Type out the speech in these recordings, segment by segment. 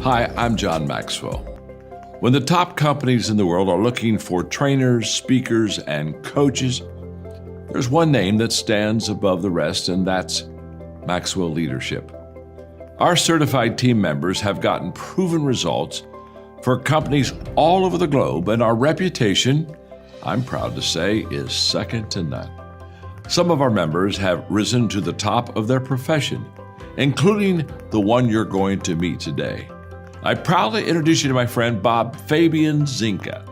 Hi, I'm John Maxwell. When the top companies in the world are looking for trainers, speakers, and coaches, there's one name that stands above the rest, and that's Maxwell Leadership. Our certified team members have gotten proven results for companies all over the globe, and our reputation, I'm proud to say, is second to none. Some of our members have risen to the top of their profession, including the one you're going to meet today. I proudly introduce you to my friend Bob Fabian Zinka.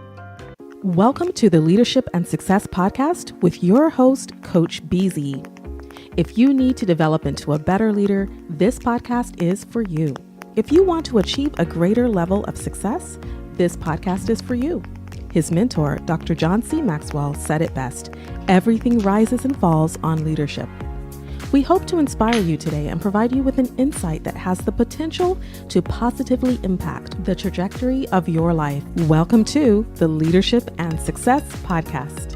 Welcome to the Leadership and Success Podcast with your host, Coach BZ. If you need to develop into a better leader, this podcast is for you. If you want to achieve a greater level of success, this podcast is for you. His mentor, Dr. John C. Maxwell, said it best: everything rises and falls on leadership. We hope to inspire you today and provide you with an insight that has the potential to positively impact the trajectory of your life. Welcome to the Leadership and Success Podcast.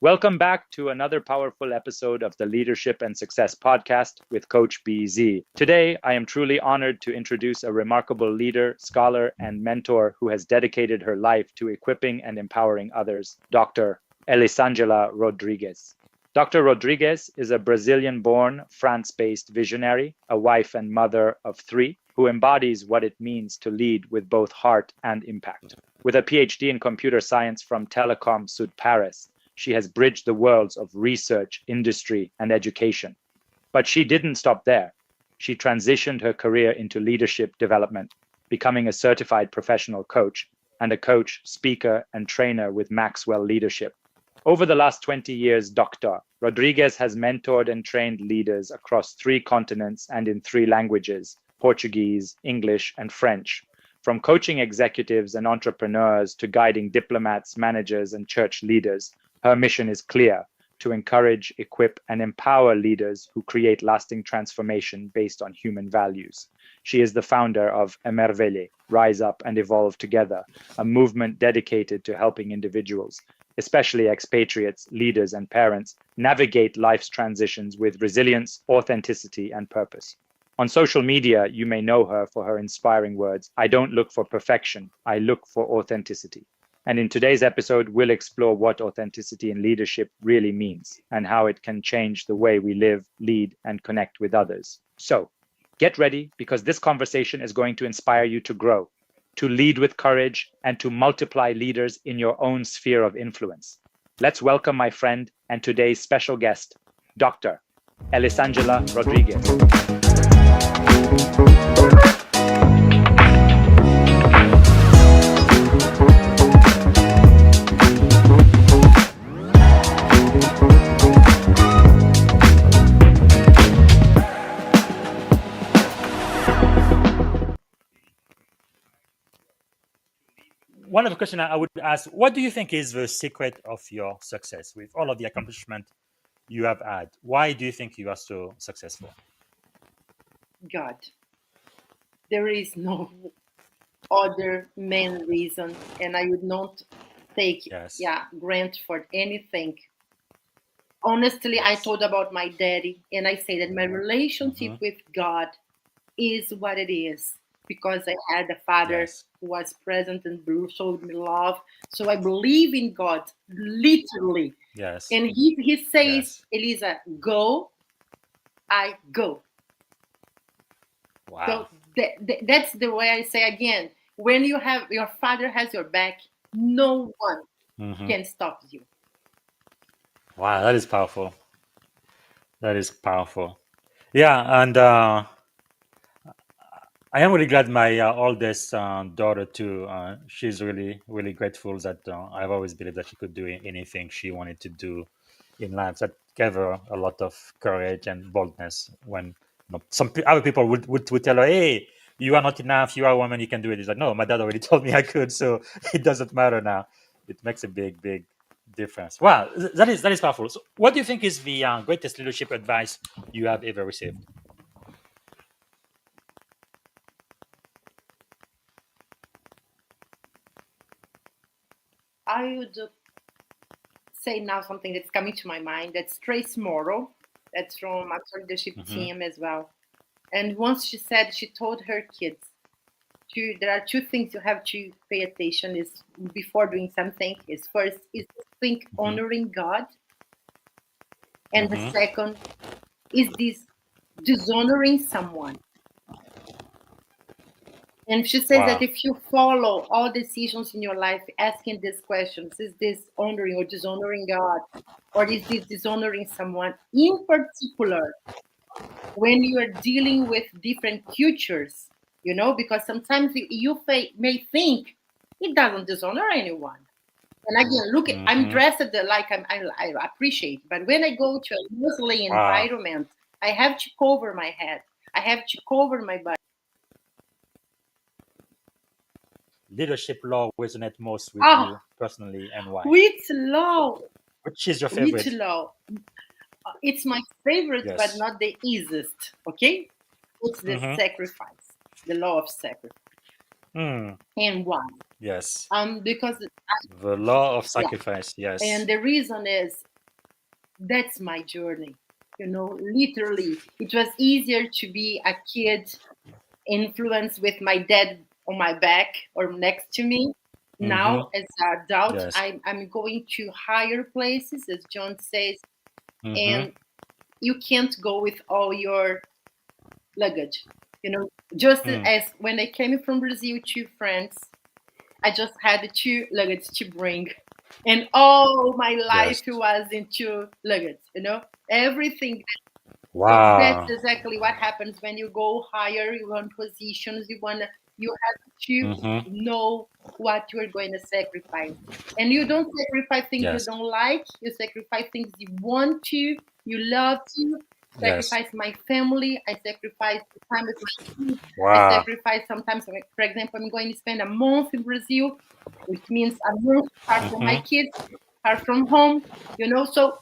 Welcome back to another powerful episode of the Leadership and Success Podcast with Coach BZ. Today, I am truly honored to introduce a remarkable leader, scholar, and mentor who has dedicated her life to equipping and empowering others, Dr. Elisangela Rodrigues. Dr. Rodrigues is a Brazilian-born, France-based visionary, a wife and mother of three, who embodies what it means to lead with both heart and impact. With a Ph.D. in computer science from Telecom Sud Paris, she has bridged the worlds of research, industry, and education. But she didn't stop there. She transitioned her career into leadership development, becoming a certified professional coach and a coach, speaker, and trainer with Maxwell Leadership. Over the last 20 years, Dr. Rodrigues has mentored and trained leaders across 3 continents and in 3 languages: Portuguese, English, and French. From coaching executives and entrepreneurs to guiding diplomats, managers, and church leaders, her mission is clear: to encourage, equip, and empower leaders who create lasting transformation based on human values. She is the founder of Emervele, Rise Up and Evolve Together, a movement dedicated to helping individuals, especially expatriates, leaders, and parents, navigate life's transitions with resilience, authenticity, and purpose. On social media, you may know her for her inspiring words: "I don't look for perfection, I look for authenticity." And in today's episode, we'll explore what authenticity in leadership really means and how it can change the way we live, lead, and connect with others. So get ready, because this conversation is going to inspire you to grow, to lead with courage, and to multiply leaders in your own sphere of influence. Let's welcome my friend and today's special guest, Dr. Elisangela Rodrigues. One of the questions I would ask: what do you think is the secret of your success with all of the accomplishment you have had? Why do you think you are so successful? God. There is no other main reason, and I would not take grant for anything. Honestly, I thought about my daddy, and I say that my relationship with God is what it is, because I had a father who was present and showed me love. So I believe in God, literally. Yes. And he says, Elisa, go, I go. Wow. So that's the way I say again. When you have your father has your back, no one can stop you. Wow, that is powerful. That is powerful. Yeah, and I am really glad my oldest daughter too. She's really, really grateful that I've always believed that she could do anything she wanted to do in life. That gave her a lot of courage and boldness when some other people would tell her, "Hey, you are not enough. You are a woman. You can do it." It's like, no, my dad already told me I could, so it doesn't matter now. It makes a big difference. Wow, that is powerful. So what do you think is the greatest leadership advice you have ever received? I would say now something that's coming to my mind. That's Trace Morrow. That's from Maxwell Leadership team as well. And once she said, she told her kids, there are two things you have to pay attention is before doing something. Is first is think honoring God, and the second is this dishonoring someone. And she says that if you follow all decisions in your life asking these questions, is this honoring or dishonoring God, or is this dishonoring someone? In particular, when you are dealing with different cultures, because sometimes you may think it doesn't dishonor anyone. And again, look, I'm dressed like I appreciate, but when I go to a Muslim environment, I have to cover my head. I have to cover my body. Leadership law resonate most with you personally, and why? Which law? Which is your favorite? Which law? It's my favorite, but not the easiest. Okay, it's the sacrifice, the law of sacrifice. And why? Yes. Because the law of sacrifice. Yes. And the reason is that's my journey. Literally, it was easier to be a kid influenced with my dad on my back or next to me. Now, as an adult, I'm going to higher places, as John says, and you can't go with all your luggage. Just as when I came from Brazil to France, I just had 2 luggage to bring. And all my life was in 2 luggage, everything. Wow. So that's exactly what happens when you go higher, you want positions, you have to know what you are going to sacrifice. And you don't sacrifice things you don't like, you sacrifice things you want to, you love to. Sacrifice my family, I sacrifice the time with my kids. I sacrifice sometimes, for example, I'm going to spend a month in Brazil, which means a month apart from my kids, apart from home, so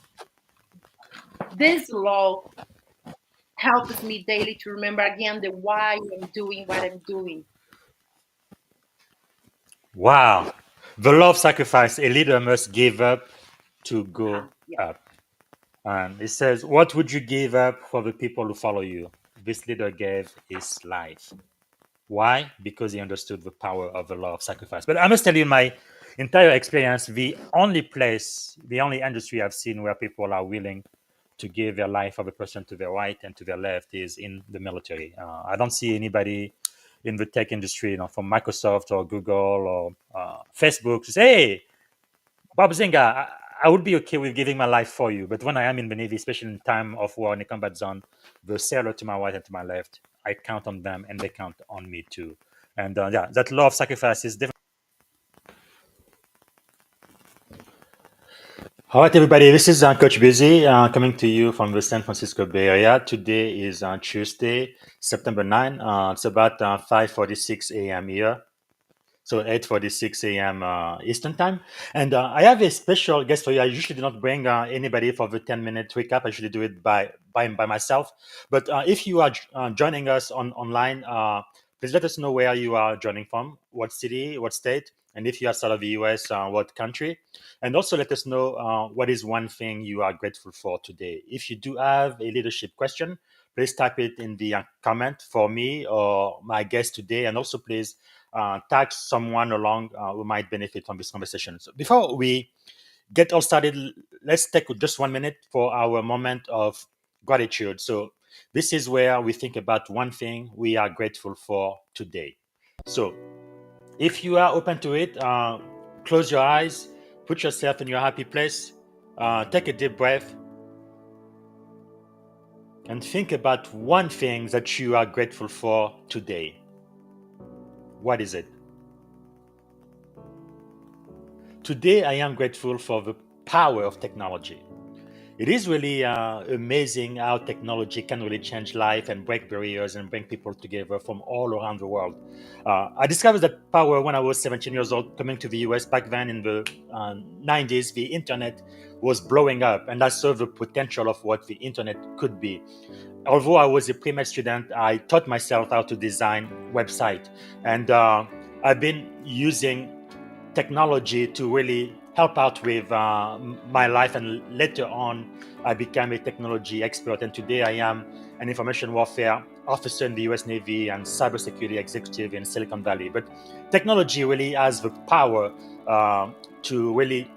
this law helps me daily to remember again the why I'm doing what I'm doing. Wow. The law of sacrifice, a leader must give up to go up. And it says, what would you give up for the people who follow you? This leader gave his life. Why? Because he understood the power of the law of sacrifice. But I must tell you, my entire experience, the only industry I've seen where people are willing to give their life for the person to their right and to their left is in the military. I don't see anybody in the tech industry, from Microsoft or Google or Facebook to say, hey, Bob Zinga, I would be okay with giving my life for you. But when I am in the Navy, especially in time of war in a combat zone, the sailor to my right and to my left, I count on them and they count on me too. And that law of sacrifice is different. All right, everybody, this is Coach Busy coming to you from the San Francisco Bay Area. Today is Tuesday, September 9. It's about 5:46 a.m. here. So 8:46 a.m. Eastern time. And I have a special guest for you. I usually do not bring anybody for the 10-minute recap. I usually do it by myself. But if you are joining us online, please let us know where you are joining from, what city, what state, and if you are outside of the US, what country. And also let us know what is one thing you are grateful for today. If you do have a leadership question, please type it in the comment for me or my guest today. And also please tag someone along who might benefit from this conversation. So before we get all started, let's take just 1 minute for our moment of gratitude. So this is where we think about one thing we are grateful for today. So if you are open to it, close your eyes, put yourself in your happy place, take a deep breath, and think about one thing that you are grateful for today. What is it? Today, I am grateful for the power of technology. it is really amazing how technology can really change life and break barriers and bring people together from all around the world. I discovered that power when I was 17 years old, coming to the US. Back then in the 90s, the internet was blowing up, and I saw the potential of what the internet could be. Although I was a pre-med student, I taught myself how to design website, and I've been using technology to really help out with my life. And later on, I became a technology expert. And today I am an information warfare officer in the US Navy and cybersecurity executive in Silicon Valley. But technology really has the power to really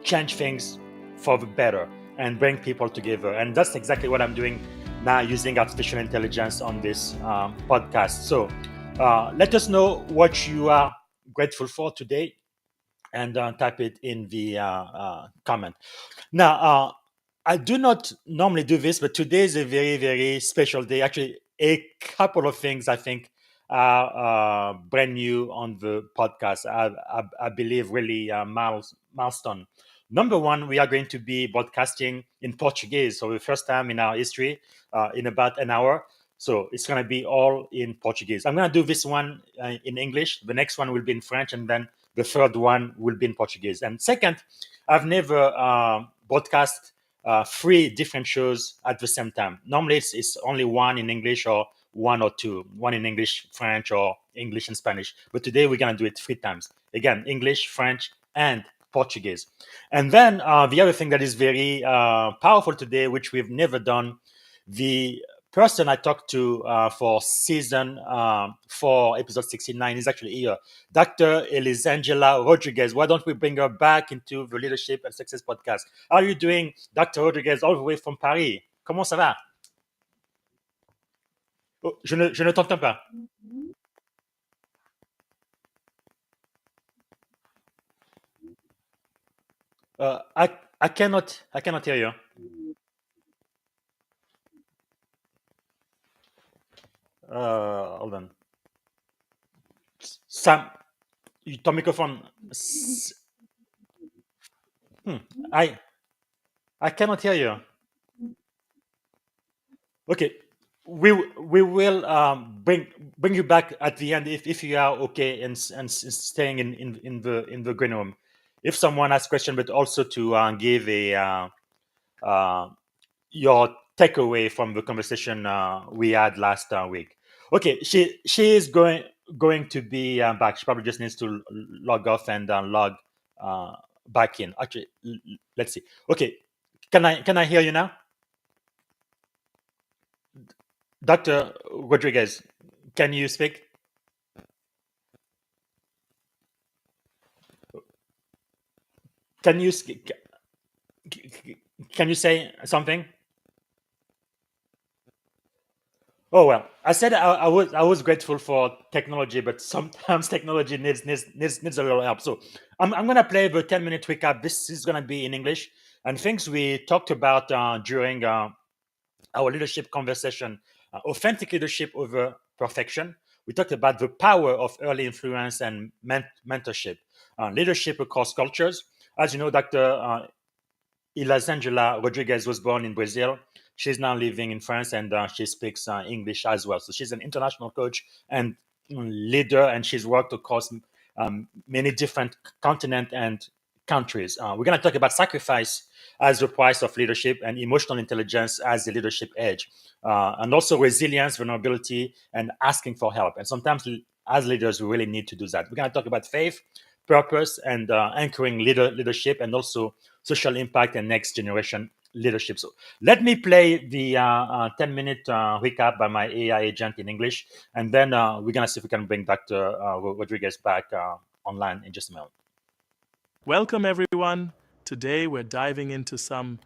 change things for the better and bring people together. And that's exactly what I'm doing now, using artificial intelligence on this podcast. So let us know what you are grateful for today, and type it in the comment. Now, I do not normally do this, but today is a very, very special day. Actually, a couple of things I think are brand new on the podcast. I believe really milestone. Number one, we are going to be broadcasting in Portuguese. So the first time in our history, in about an hour. So it's going to be all in Portuguese. I'm going to do this one in English. The next one will be in French, and then the third one will be in Portuguese. And second, I've never broadcast three different shows at the same time. Normally, it's only one in English or one or two, one in English, French, or English and Spanish. But today we're going to do it three times. Again, English, French, and Portuguese. And then the other thing that is very powerful today, which we've never done, the person I talked to for season 4, episode 69, is actually here. Dr. Elisangela Rodrigues. Why don't we bring her back into the Leadership and Success podcast? How are you doing, Dr. Rodrigues, all the way from Paris? Comment ça va? Oh, je ne t'entends pas. I cannot hear you. Hold on. Sam, ton microphone. I cannot hear you. Okay, we will bring you back at the end if you are okay and staying in the green room. If someone has question, but also to give a your takeaway from the conversation we had last week. Okay, she is going to be back. She probably just needs to log off and log back in. Actually, let's see. Okay, can I hear you now, Dr. Rodrigues? Can you speak? Can you say something? Oh well, I said I was grateful for technology, but sometimes technology needs a little help. So I'm gonna play the 10-minute recap. This is gonna be in English, and things we talked about during our leadership conversation: authentic leadership over perfection. We talked about the power of early influence and mentorship, leadership across cultures. As you know, Dr. Elisangela Rodrigues was born in Brazil. She's now living in France, and she speaks English as well. So she's an international coach and leader, and she's worked across many different continents and countries. We're going to talk about sacrifice as the price of leadership, and emotional intelligence as the leadership edge, and also resilience, vulnerability, and asking for help. And sometimes as leaders, we really need to do that. We're going to talk about faith, purpose, and anchoring leadership, and also social impact and next generation leadership. So let me play the 10-minute recap by my AI agent in English, and then we're going to see if we can bring Dr. Rodrigues back online in just a moment. Welcome, everyone. Today we're diving into some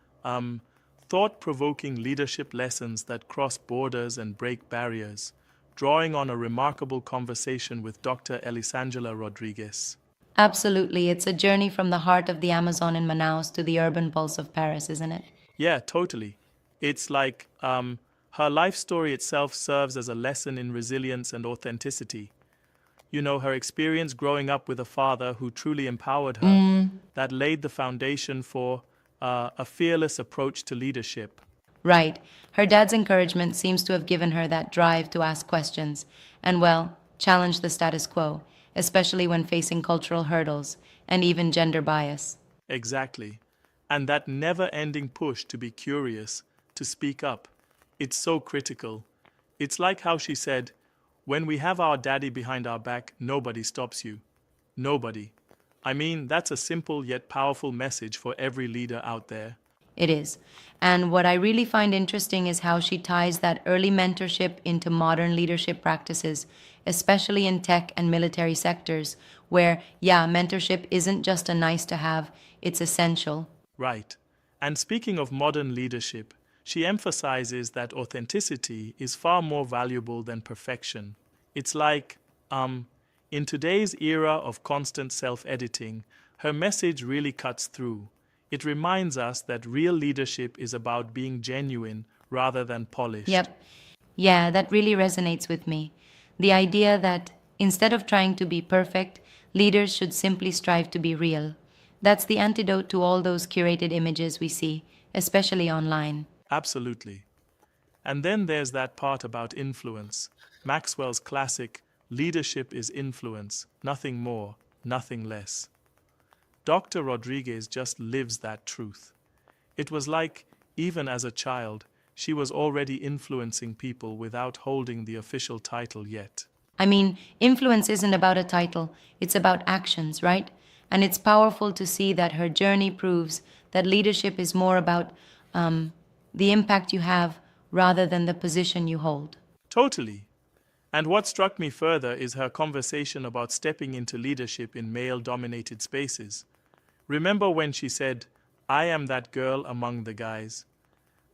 thought-provoking leadership lessons that cross borders and break barriers, drawing on a remarkable conversation with Dr. Elisangela Rodrigues. Absolutely. It's a journey from the heart of the Amazon in Manaus to the urban pulse of Paris, isn't it? Yeah, totally. It's like her life story itself serves as a lesson in resilience and authenticity. You know, her experience growing up with a father who truly empowered her, that laid the foundation for a fearless approach to leadership. Right. Her dad's encouragement seems to have given her that drive to ask questions and, well, challenge the status quo, especially when facing cultural hurdles and even gender bias. Exactly. And that never-ending push to be curious, to speak up, it's so critical. It's like how she said, when we have our daddy behind our back, nobody stops you. Nobody. I mean, that's a simple yet powerful message for every leader out there. It is. And what I really find interesting is how she ties that early mentorship into modern leadership practices, especially in tech and military sectors, where, yeah, mentorship isn't just a nice to have, it's essential. Right. And speaking of modern leadership, she emphasizes that authenticity is far more valuable than perfection. It's like, in today's era of constant self-editing, her message really cuts through. It reminds us that real leadership is about being genuine rather than polished. Yep. Yeah, that really resonates with me. The idea that instead of trying to be perfect, leaders should simply strive to be real. That's the antidote to all those curated images we see, especially online. Absolutely. And then there's that part about influence. Maxwell's classic, leadership is influence, nothing more, nothing less. Dr. Rodrigues just lives that truth. It was like, even as a child, she was already influencing people without holding the official title yet. I mean, influence isn't about a title, it's about actions, right? And it's powerful to see that her journey proves that leadership is more about the impact you have rather than the position you hold. Totally. And what struck me further is her conversation about stepping into leadership in male-dominated spaces. Remember when she said, "I am that girl among the guys"?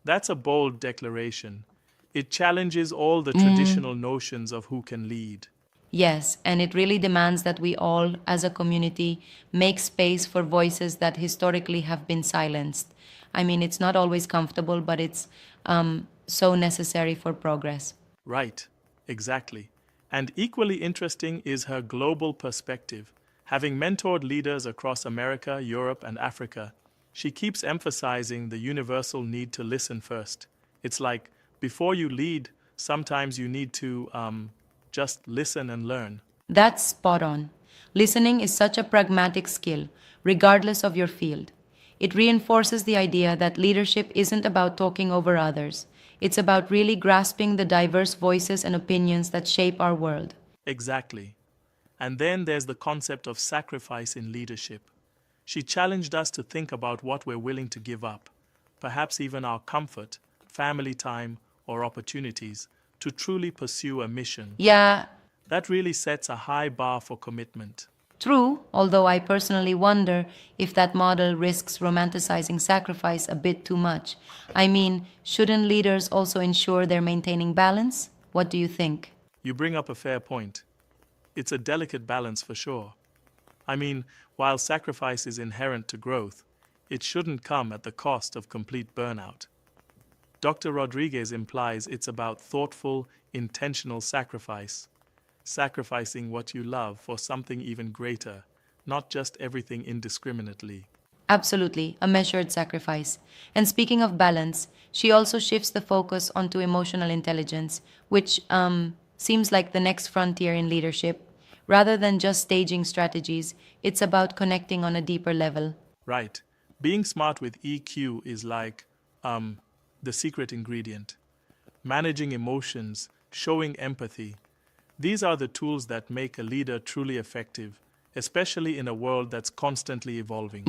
That's a bold declaration. It challenges all the traditional notions of who can lead. Yes, and it really demands that we all, as a community, make space for voices that historically have been silenced. I mean, it's not always comfortable, but it's so necessary for progress. Right, exactly. And equally interesting is her global perspective. Having mentored leaders across America, Europe, and Africa, she keeps emphasizing the universal need to listen first. It's like, before you lead, sometimes you need to just listen and learn. That's spot on. Listening is such a pragmatic skill, regardless of your field. It reinforces the idea that leadership isn't about talking over others. It's about really grasping the diverse voices and opinions that shape our world. Exactly. And then there's the concept of sacrifice in leadership. She challenged us to think about what we're willing to give up, perhaps even our comfort, family time, or opportunities, to truly pursue a mission. Yeah, That really sets a high bar for commitment. true, although I personally wonder if that model risks romanticizing sacrifice a bit too much. I mean, shouldn't leaders also ensure they're maintaining balance? What do you think? You bring up a fair point. It's a delicate balance for sure. I mean, while sacrifice is inherent to growth, it shouldn't come at the cost of complete burnout. Dr. Rodrigues implies it's about thoughtful, intentional sacrifice, sacrificing what you love for something even greater, not just everything indiscriminately. Absolutely, a measured sacrifice. And speaking of balance, she also shifts the focus onto emotional intelligence, which seems like the next frontier in leadership. Rather than just staging strategies, it's about connecting on a deeper level. Right. Being smart with EQ is like the secret ingredient. Managing emotions, showing empathy. These are the tools that make a leader truly effective, especially in a world that's constantly evolving.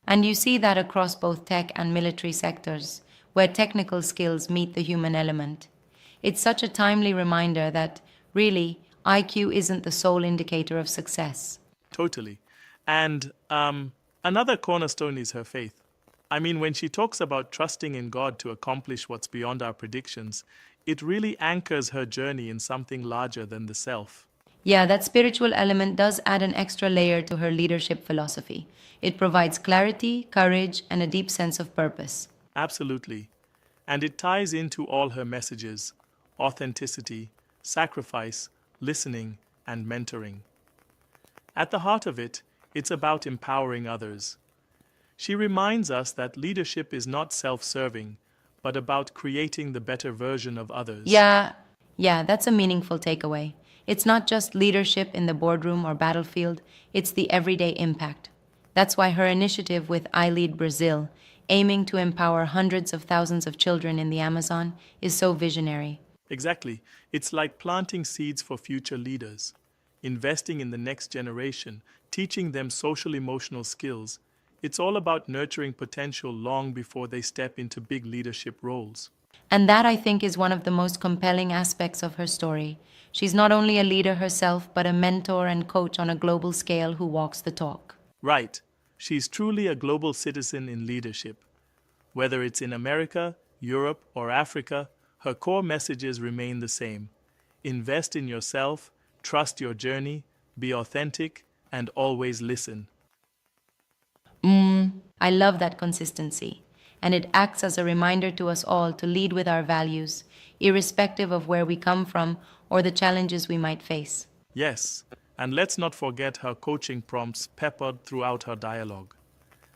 And you see that across both tech and military sectors, where technical skills meet the human element. It's such a timely reminder that, really, IQ isn't the sole indicator of success. Totally. And another cornerstone is her faith. I mean, when she talks about trusting in God to accomplish what's beyond our predictions, it really anchors her journey in something larger than the self. Yeah, that spiritual element does add an extra layer to her leadership philosophy. It provides clarity, courage, and a deep sense of purpose. Absolutely. And it ties into all her messages: authenticity, sacrifice, listening, and mentoring. At the heart of it, it's about empowering others. She reminds us that leadership is not self-serving, but about creating the better version of others. Yeah, that's a meaningful takeaway. It's not just leadership in the boardroom or battlefield, it's the everyday impact. That's why her initiative with I Lead Brazil, aiming to empower hundreds of thousands of children in the Amazon, is so visionary. Exactly. It's like planting seeds for future leaders, investing in the next generation, teaching them social emotional skills. It's all about nurturing potential long before they step into big leadership roles. And that, I think, is one of the most compelling aspects of her story. She's not only a leader herself, but a mentor and coach on a global scale who walks the talk. Right. She's truly a global citizen in leadership. Whether it's in America, Europe, or Africa, her core messages remain the same. Invest in yourself, trust your journey, be authentic, and always listen. I love that consistency, and it acts as a reminder to us all to lead with our values, irrespective of where we come from or the challenges we might face. Yes, and let's not forget her coaching prompts peppered throughout her dialogue.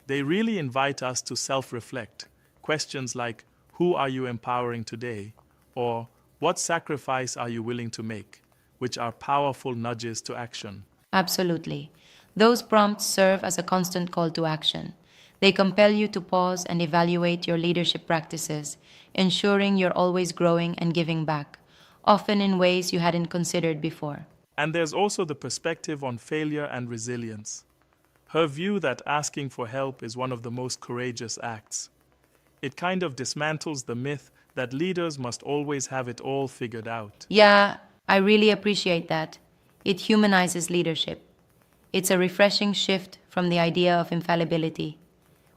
They really invite us to self-reflect. Questions like, who are you empowering today? Or, what sacrifice are you willing to make? Which are powerful nudges to action. Absolutely. Those prompts serve as a constant call to action. They compel you to pause and evaluate your leadership practices, ensuring you're always growing and giving back, often in ways you hadn't considered before. And there's also the perspective on failure and resilience. Her view that asking for help is one of the most courageous acts. It kind of dismantles the myth that leaders must always have it all figured out. Yeah, I really appreciate that. It humanizes leadership. It's a refreshing shift from the idea of infallibility.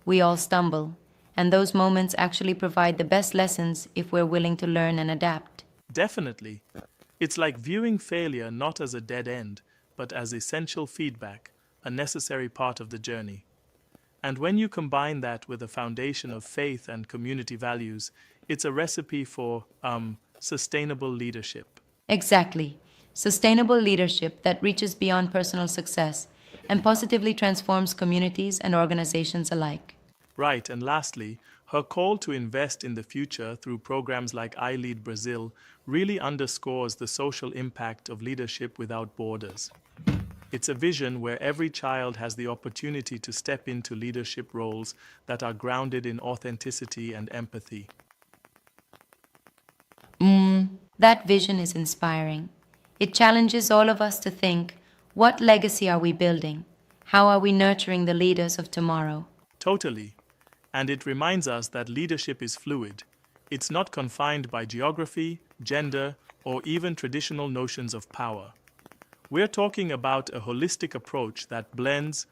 We all stumble, and those moments actually provide the best lessons if we're willing to learn and adapt. Definitely. It's like viewing failure not as a dead end, but as essential feedback, a necessary part of the journey. And when you combine that with a foundation of faith and community values, it's a recipe for sustainable leadership. Exactly. Sustainable leadership that reaches beyond personal success and positively transforms communities and organizations alike. Right, and lastly, her call to invest in the future through programs like I Lead Brazil really underscores the social impact of leadership without borders. It's a vision where every child has the opportunity to step into leadership roles that are grounded in authenticity and empathy. That vision is inspiring. It challenges all of us to think, what legacy are we building? How are we nurturing the leaders of tomorrow? Totally. And it reminds us that leadership is fluid. It's not confined by geography, gender, or even traditional notions of power. We're talking about a holistic approach that blends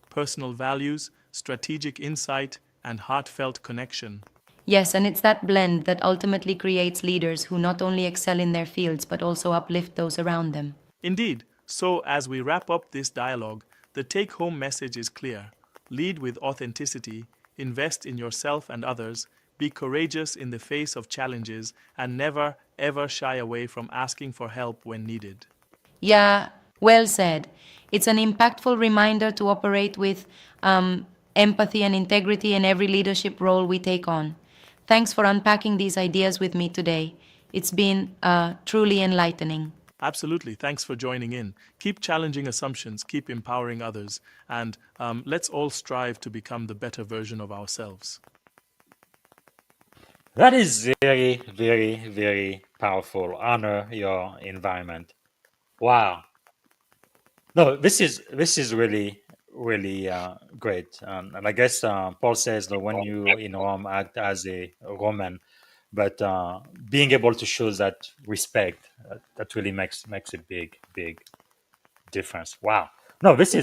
personal values, strategic insight, and heartfelt connection. Yes, and it's that blend that ultimately creates leaders who not only excel in their fields but also uplift those around them. Indeed. So, as we wrap up this dialogue, the take-home message is clear. Lead with authenticity, invest in yourself and others, be courageous in the face of challenges, and never, ever shy away from asking for help when needed. Yeah, well said. It's an impactful reminder to operate with empathy and integrity in every leadership role we take on. Thanks for unpacking these ideas with me today. It's been truly enlightening. Absolutely. Thanks for joining in. Keep challenging assumptions, keep empowering others, and let's all strive to become the better version of ourselves. That is very, very, very powerful. Honor your environment. Wow. No, this is really really great. And I guess Paul says that when you in Rome act as a Roman, but being able to show that respect that really makes a big difference. Wow. No, this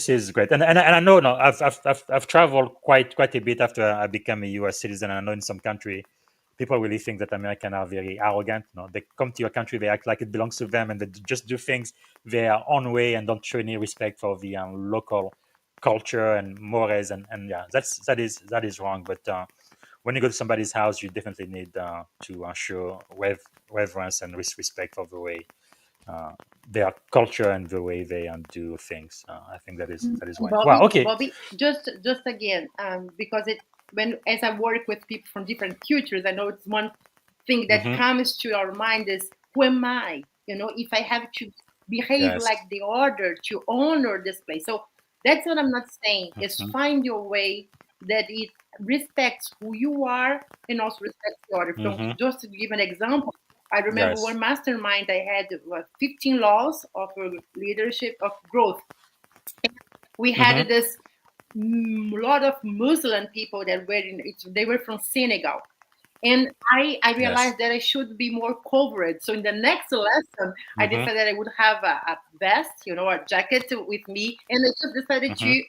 is great. And I know no, I've traveled quite a bit after I became a U.S. citizen. And I know in some country people really think that Americans are very arrogant. No, they come to your country, they act like it belongs to them, and they just do things their own way and don't show any respect for the local culture and mores. And yeah, that is wrong. But when you go to somebody's house, you definitely need to show reverence and respect for the way their culture and the way they do things. I think that is why. Bobby, Wow. Okay. Bobby, just again, because as I work with people from different cultures, I know it's one thing that comes to our mind is, who am I? If I have to behave like the other to honor this place. So that's what I'm not saying. Is find your way that it respects who you are and also respects the other. So just to give an example, I remember one mastermind I had 15 laws of leadership of growth. We had this lot of Muslim people that they were from Senegal. And I realized that I should be more covered. So in the next lesson, I decided I would have a vest, a jacket with me. And I just decided to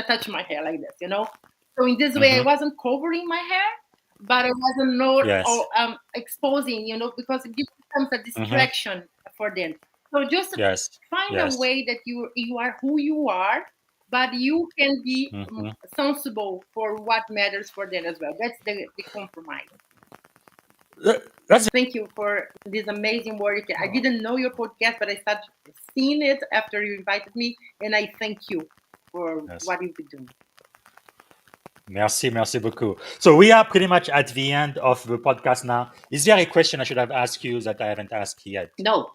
touch my hair like this, So in this way, I wasn't covering my hair, but I wasn't not exposing, because it becomes a distraction for them. So just find a way that you are who you are, but you can be sensible for what matters for them as well. That's the compromise. Thank you for this amazing work. I didn't know your podcast, but I started seeing it after you invited me, and I thank you for what you've been doing. Merci beaucoup. So we are pretty much at the end of the podcast now. Is there a question I should have asked you that I haven't asked yet? No.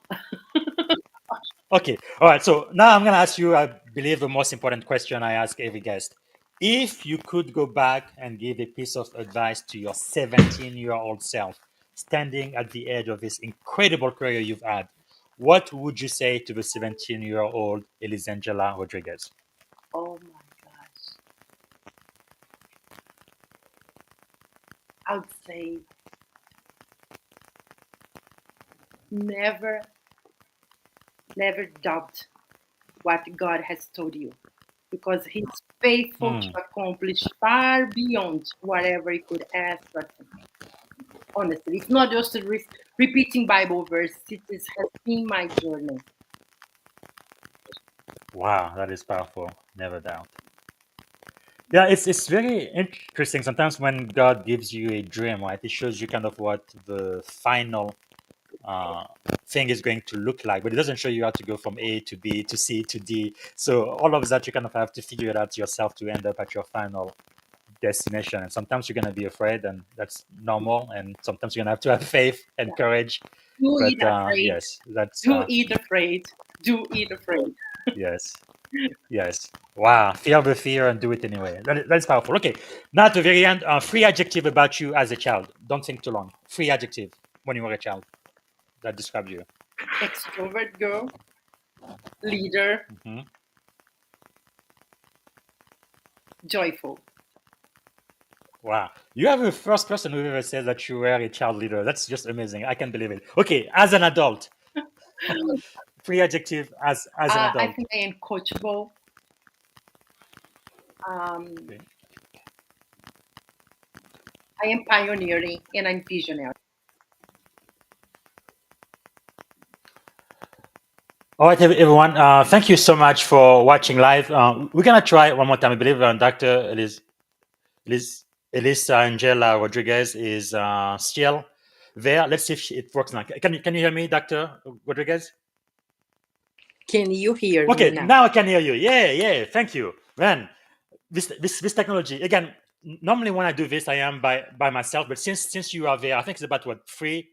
Okay. All right. So now I'm going to ask you, I believe, the most important question I ask every guest. If you could go back and give a piece of advice to your 17-year-old self, standing at the edge of this incredible career you've had, what would you say to the 17-year-old Elisangela Rodrigues? Oh my gosh. I would say never doubt what God has told you, because He's faithful to accomplish far beyond whatever you could ask or think. Honestly, it's not just repeating Bible verses. It has been my journey. Wow, that is powerful. Never doubt. Yeah, it's very interesting. Sometimes when God gives you a dream, right, it shows you kind of what the final thing is going to look like, but it doesn't show you how to go from A to B to C to D. So all of that, you kind of have to figure it out yourself to end up at your final destination. And sometimes you're going to be afraid, and that's normal. And sometimes you're going to have to have faith and courage. Do eat afraid. Yes, that's do eat afraid. Do eat afraid. Yes. Wow. Feel the fear and do it anyway. That's powerful. Okay. Now at the very end, three adjective about you as a child. Don't think too long. Three adjective when you were a child that describe you. Extrovert girl. Leader. Joyful. Wow. You are the first person who ever said that you were a child leader. That's just amazing. I can't believe it. Okay. As an adult. Three adjective as an adult. I think I am coachable. I am pioneering, and I'm visionary. All right, everyone. Thank you so much for watching live. We're going to try one more time. I believe Dr. Elisangela Rodrigues is still there. Let's see if it works now. Can you hear me, Dr. Rodrigues? Can you hear me now? Okay, now I can hear you. Yeah. Thank you. Man, this technology, again, normally when I do this, I am by myself. But since you are there, I think it's about, 3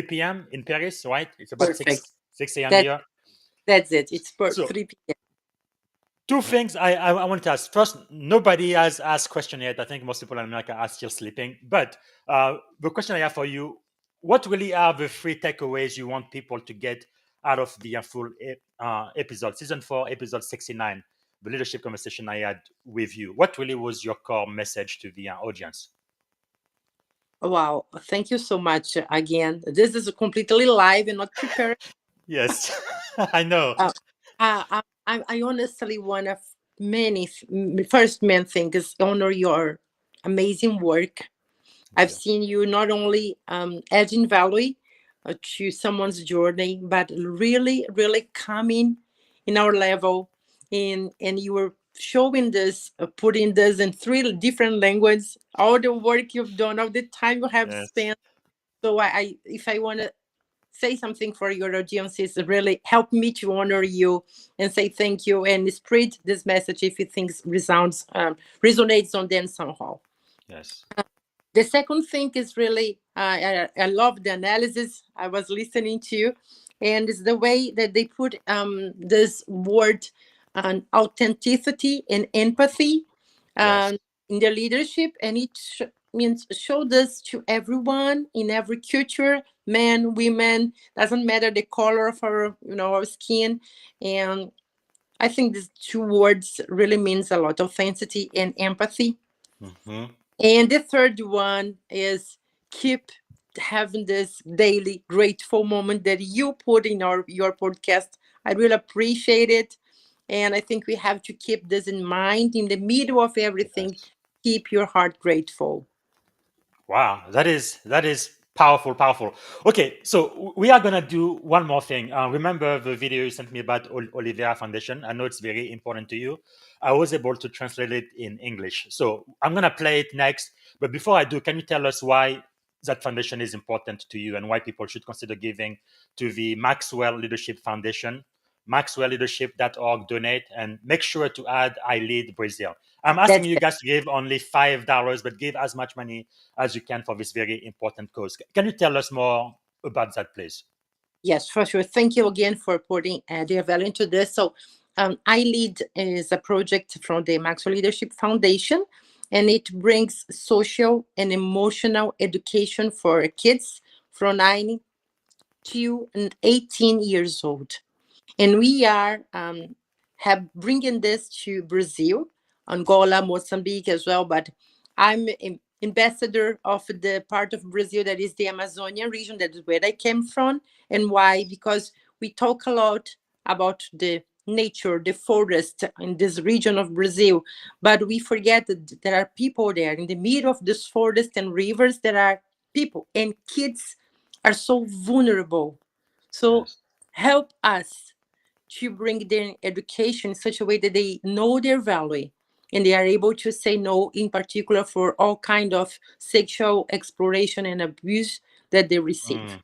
p.m. in Paris, right? It's about Perfect. 6 a.m. here. That's it. It's 3 p.m. Two things I wanted to ask. First, nobody has asked question yet. I think most people in America are still sleeping. But the question I have for you, what really are the 3 takeaways you want people to get out of the full episode, season 4, episode 69, the leadership conversation I had with you? What really was your core message to the audience? Wow. Thank you so much again. This is completely live and not prepared. Yes, I know. I honestly one of many first main thing is honor your amazing work. I've seen you not only adding value to someone's journey, but really coming in our level, and you were showing this, putting this in 3 different languages, all the work you've done, all the time you have spent. So if I want to say something for your audiences, really help me to honor you and say thank you and spread this message if you think resonates on them somehow. Yes. The second thing is really, I love the analysis I was listening to, and it's the way that they put this word on authenticity and empathy Yes. in their leadership, and it means show this to everyone in every culture, men, women, doesn't matter the color of our skin. And I think these two words really means a lot: authenticity and empathy. Mm-hmm. And the third one is keep having this daily grateful moment that you put in your podcast. I really appreciate it. And I think we have to keep this in mind in the middle of everything. Yes. Keep your heart grateful. Wow, that is powerful, powerful. Okay, so we are gonna do one more thing. Remember the video you sent me about Olivera Foundation? I know it's very important to you. I was able to translate it in English, so I'm gonna play it next. But before I do, can you tell us why that foundation is important to you and why people should consider giving to the Maxwell Leadership Foundation? MaxwellLeadership.org, donate, and make sure to add I Lead Brazil. I'm asking That's you it. guys to give only $5, but give as much money as you can for this very important cause. Can you tell us more about that, please? Yes, for sure. Thank you again for putting their value into this. So, I Lead is a project from the Maxwell Leadership Foundation, and it brings social and emotional education for kids from 9 to 18 years old. And we are have bringing this to Brazil, Angola, Mozambique as well. But I'm ambassador of the part of Brazil that is the Amazonian region. That is where I came from. And why? Because we talk a lot about the nature, the forest in this region of Brazil, but we forget that there are people there in the middle of this forest and rivers. There are people, and kids are so vulnerable. So Yes. help us to bring their education in such a way that they know their value and they are able to say no, in particular for all kind of sexual exploration and abuse that they receive. Mm.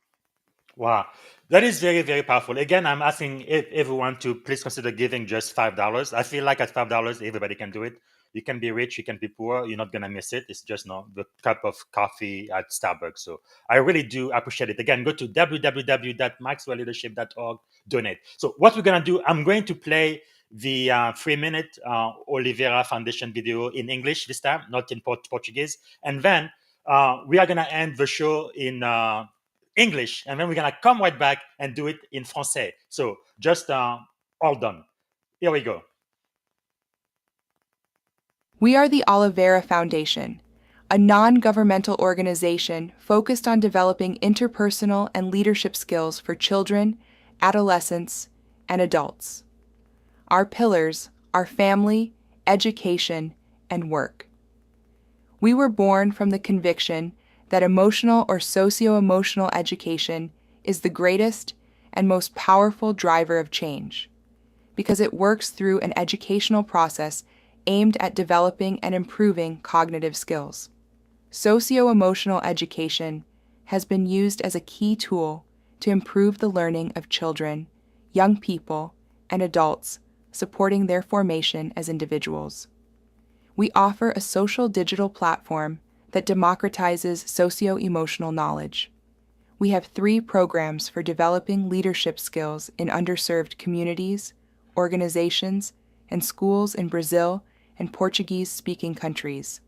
Wow, that is very, very powerful. Again, I'm asking everyone to please consider giving just $5. I feel like at $5, everybody can do it. You can be rich, you can be poor. You're not gonna miss it. It's just the cup of coffee at Starbucks. So I really do appreciate it. Again, go to www.maxwellleadership.org. Donate. So what we're gonna do, I'm going to play the 3-minute Oliveira Foundation video in English this time, not in Portuguese, and then we are gonna end the show in English, and then we're gonna come right back and do it in Francais. So just all done. Here we go. We are the Oliveira Foundation, a non-governmental organization focused on developing interpersonal and leadership skills for children, adolescents, and adults. Our pillars are family, education, and work. We were born from the conviction that emotional or socio-emotional education is the greatest and most powerful driver of change, because it works through an educational process aimed at developing and improving cognitive skills. Socio-emotional education has been used as a key tool to improve the learning of children, young people, and adults, supporting their formation as individuals. We offer a social digital platform that democratizes socio-emotional knowledge. We have 3 programs for developing leadership skills in underserved communities, organizations, and schools in Brazil and Portuguese-speaking countries.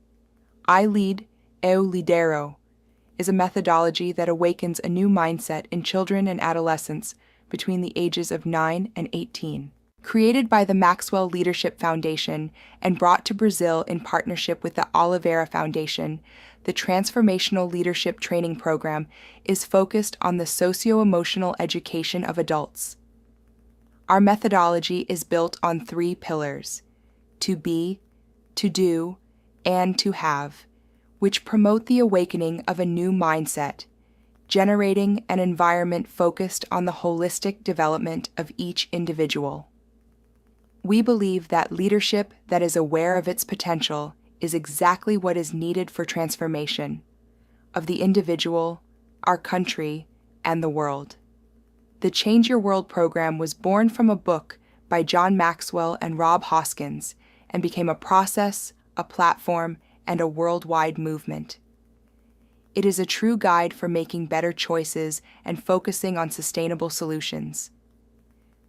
I Lead, Eu Lidero is a methodology that awakens a new mindset in children and adolescents between the ages of 9 and 18. Created by the Maxwell Leadership Foundation and brought to Brazil in partnership with the Oliveira Foundation, the Transformational Leadership Training Program is focused on the socio-emotional education of adults. Our methodology is built on 3 pillars: to be, to do, and to have, which promote the awakening of a new mindset, generating an environment focused on the holistic development of each individual. We believe that leadership that is aware of its potential is exactly what is needed for transformation of the individual, our country, and the world. the Change Your World program was born from a book by John Maxwell and Rob Hoskins and became a process, a platform, and a worldwide movement. It is a true guide for making better choices and focusing on sustainable solutions.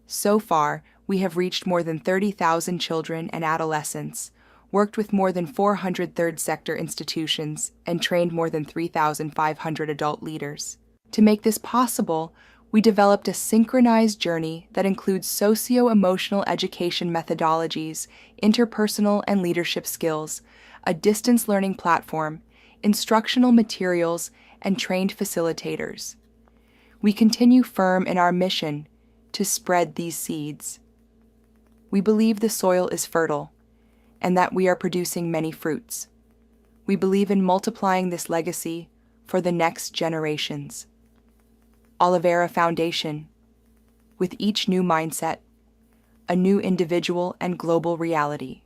So far, we have reached more than 30,000 children and adolescents, worked with more than 400 third sector institutions, and trained more than 3,500 adult leaders. To make this possible, we developed a synchronized journey that includes socio-emotional education methodologies, interpersonal and leadership skills, a distance learning platform, instructional materials, and trained facilitators. We continue firm in our mission to spread these seeds. We believe the soil is fertile and that we are producing many fruits. We believe in multiplying this legacy for the next generations. Olivera Foundation, with each new mindset, a new individual and global reality.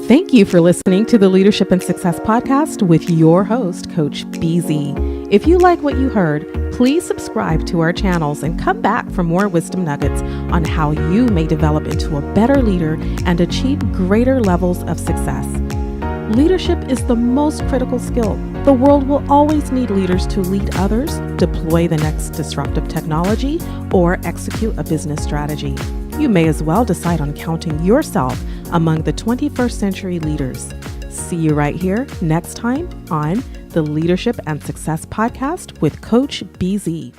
Thank you for listening to the Leadership and Success Podcast with your host, Coach BZ. If you like what you heard, please subscribe to our channels and come back for more wisdom nuggets on how you may develop into a better leader and achieve greater levels of success. Leadership is the most critical skill. The world will always need leaders to lead others, deploy the next disruptive technology, or execute a business strategy. You may as well decide on counting yourself among the 21st century leaders. See you right here next time on the Leadership and Success Podcast with Coach BZ.